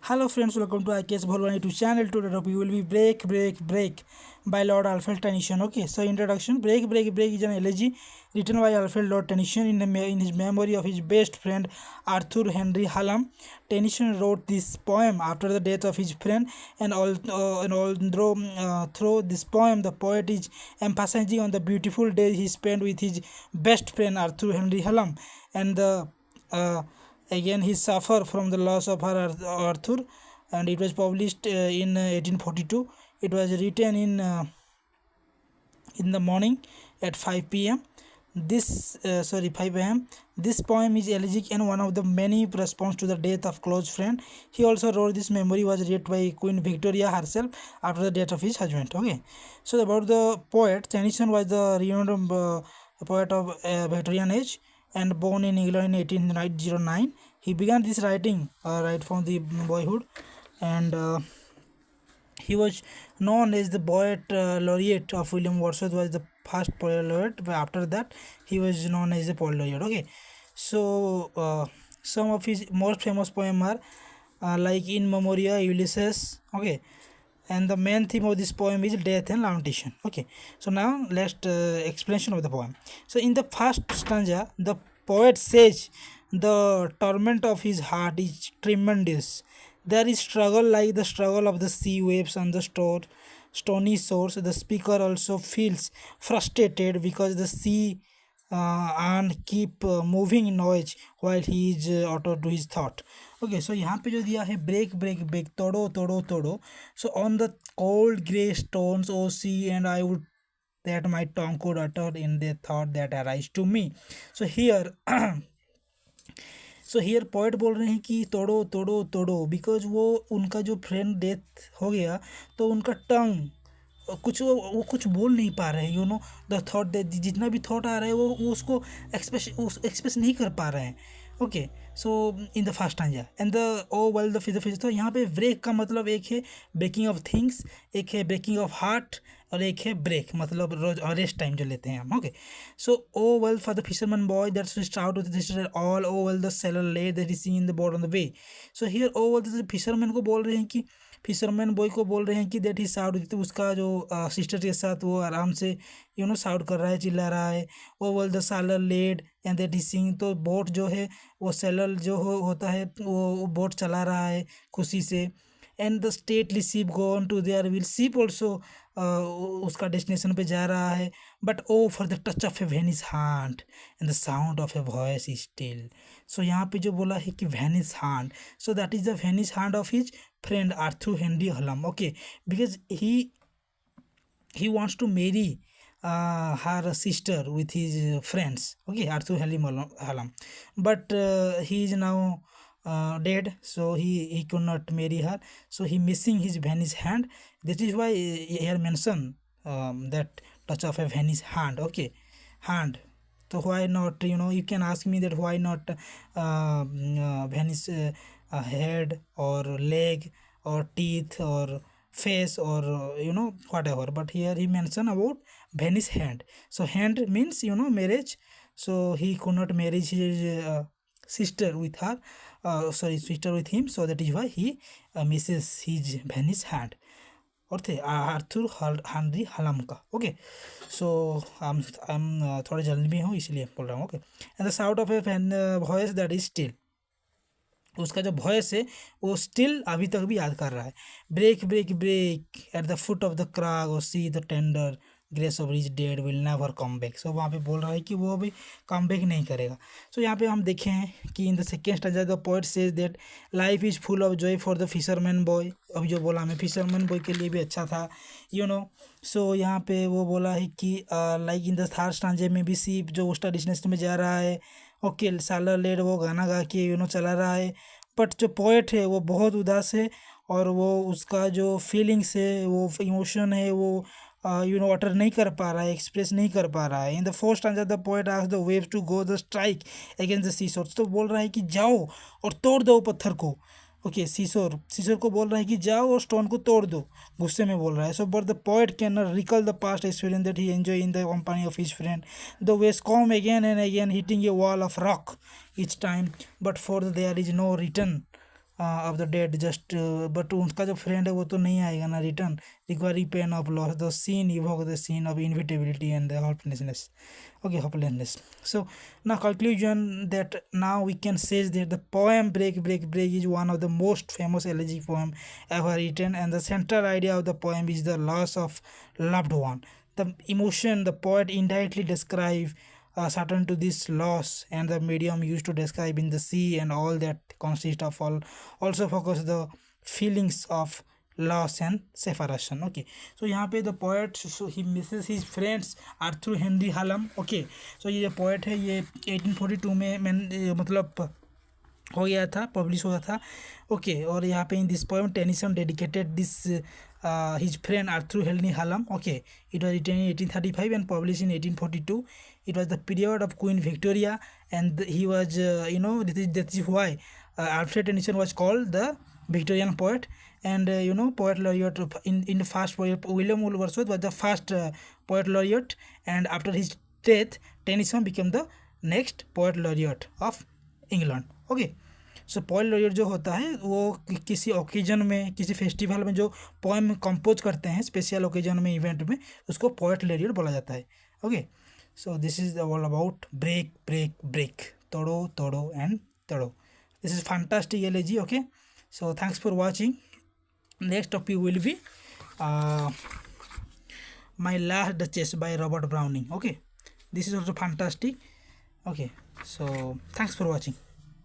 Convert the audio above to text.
Hello friends, welcome to IKS Bholwani YouTube channel. Today topic will be Break by Lord Alfred Tennyson. Okay, so introduction. Break is an elegy written by Alfred Lord Tennyson in his memory of his best friend Arthur Henry Hallam. Tennyson wrote this poem after the death of his friend, and although through this poem the poet is emphasizing on the beautiful days he spent with his best friend Arthur Henry Hallam, and the again he suffered from the loss of her Arthur, and it was published in 1842. It was written in the morning at 5 p.m. This 5 a.m. This poem is elegiac and one of the many response to the death of close friend. He also wrote this memory was read by Queen Victoria herself after the death of his husband. Okay, so about the poet, Tennyson was the renowned poet of Victorian age and born in England in 1809. He began this writing right from the boyhood, and he was known as the poet laureate of William Wordsworth was the first poet laureate, but after that he was known as the poet laureate. Okay, so some of his most famous poems are like In Memoria, Ulysses. Okay, and the main theme of this poem is death and lamentation. Okay, so now let's explanation of the poem. So in the first stanza the poet says the torment of his heart is tremendous. There is struggle like the struggle of the sea waves on the stony shores. The speaker also feels frustrated because the sea and keep moving noise while he is auto to his thought. Okay, so यहाँ पे जो दिया है break तोड़ो तोड़ो तोड़ो. So on the cold grey stones, O sea, and I would that my tongue could utter in the thought that arise to me. So here so here poet बोल रहे हैं कि तोड़ो तोड़ो तोड़ो, बिकॉज वो उनका जो फ्रेंड डेथ हो गया तो उनका टंग कुछ वो कुछ बोल नहीं पा रहे हैं. द थॉट जितना भी थॉट आ रहा है वो उसको एक्सप्रेस नहीं कर पा रहे हैं. Okay, so in the first stanza and the O well the fisher तो यहाँ पे ब्रेक का मतलब एक है ब्रेकिंग ऑफ थिंग्स, एक है ब्रेकिंग ऑफ हार्ट, और एक है ब्रेक मतलब रोज रेस्ट टाइम जो लेते हैं हम. Okay, so O well for the fisherman boy that's start with this all O well the sailor lad that is seeing in the board on the way. So here O well fisherman को बोल रहे हैं कि fisherman boy को बोल रहे हैं कि दैट ही साउट, तो उसका जो सिस्टर के साथ वो आराम से साउट कर रहा है, चिल्ला रहा है. O well the sailor lad and that is sing, तो बोट जो है वो सेलर जो होता है वो बोट चला रहा है खुशी से. And the stately ship go on to there will, ship also उसका डेस्टिनेशन पे जा रहा है. But O for the touch of a vanish hand and the sound of a voice is still. So यहाँ पे जो बोला है कि vanish hand, so that is the vanish hand of his friend Arthur Henry Hallam. Okay, because he wants to marry her sister with his friends. Okay, Arthur Henry Hallam, but he is now dead, so he could not marry her, so he missing his Venice hand. That is why here mention that touch of a Venice hand. Okay, hand. So why not, you can ask me that why not Venice head or leg or teeth or face or whatever, but here he mentioned about Venice hand. So hand means marriage, so he could not marry his sister with her, sister with him, so that is why he misses his Venice hand और थे Arthur Henry Halam का. Okay, so I am थोड़ा जल्दी में हूँ इसलिए बोल रहा हूँ. Okay, and the sound of a voice that is still, उसका जो वॉइस है वो स्टिल अभी तक भी याद कर रहा है. Break at the foot of the crag और see the tender grace of rich dead will never come back. So वहाँ पे बोल रहा है कि वो अभी कम बैक नहीं करेगा. सो यहाँ पे हम देखें हैं कि in the second stanza the poet says that life is full of Joy for the fisherman boy. अभी जो बोला हमें फिशरमैन बॉय के लिए भी अच्छा था. सो यहाँ पे वो बोला है कि लाइक इन द थर्ड स्टैंजे में भी सीप जो उसका डेस्टिनेशन में जा रहा है. ओके, सालर लेड वो गाना गा के चला रहा है. बट जो पोएट है वो बहुत उदास है, और वो उसका जो फीलिंग्स है वो इमोशन है वो अटर नहीं कर पा रहा है, एक्सप्रेस नहीं कर पा रहा है. In the fourth stanza the poet asks the waves to go the strike against the seashore. तो बोल रहा है कि जाओ और तोड़ दो पत्थर को. ओके, सीशोर को बोल रहा है कि जाओ और स्टोन को तोड़ दो, गुस्से में बोल रहा है. So but the poet can not recall the past experience that he enjoy in the company of his friend. The waves come again and again hitting a wall of rock each time, but for there is no return of the dead just but उनका जो friend है वो तो नहीं आएगा ना return, requiring pain of loss. The scene evoke the scene of inevitability and the hopelessness. Okay, hopelessness. So now conclusion, that now we can say that the poem Break Break Break is one of the most famous elegy poem ever written, and the central idea of the poem is the loss of loved one. The emotion the poet indirectly describe certain to this loss, and the medium used to describe in the sea and all that consist of all also focus the feelings of loss and separation. Okay, so यहाँ पे the poet, so he misses his friends Arthur Henry Hallam. Okay, so ये poet है, ये 1842 में मतलब हो गया था, पब्लिश हुआ था. ओके, और यहाँ पे in this poem Tennyson dedicated this his friend Arthur Henry Hallam. Okay, it was written in 1835 and published in 1842. It was the period of Queen Victoria, and he was that is why Alfred Tennyson was called the Victorian poet. And poet laureate in the first poet, William Wordsworth was the first poet laureate, and after his death Tennyson became the next poet laureate of England. Okay, so poem Laurier जो होता है वो किसी occasion में, किसी festival में जो poem compose करते हैं स्पेशल ओकेजन में, इवेंट में, उसको पोएट लॉरियर बोला जाता है. Okay, so this is all about break break break, तोड़ो तोड़ो एंड तोड़ो. This is fantastic elegy. Okay, so thanks for watching. Next topic will be my last duchess by Robert Browning. Okay, this is also fantastic. Okay, so thanks for watching.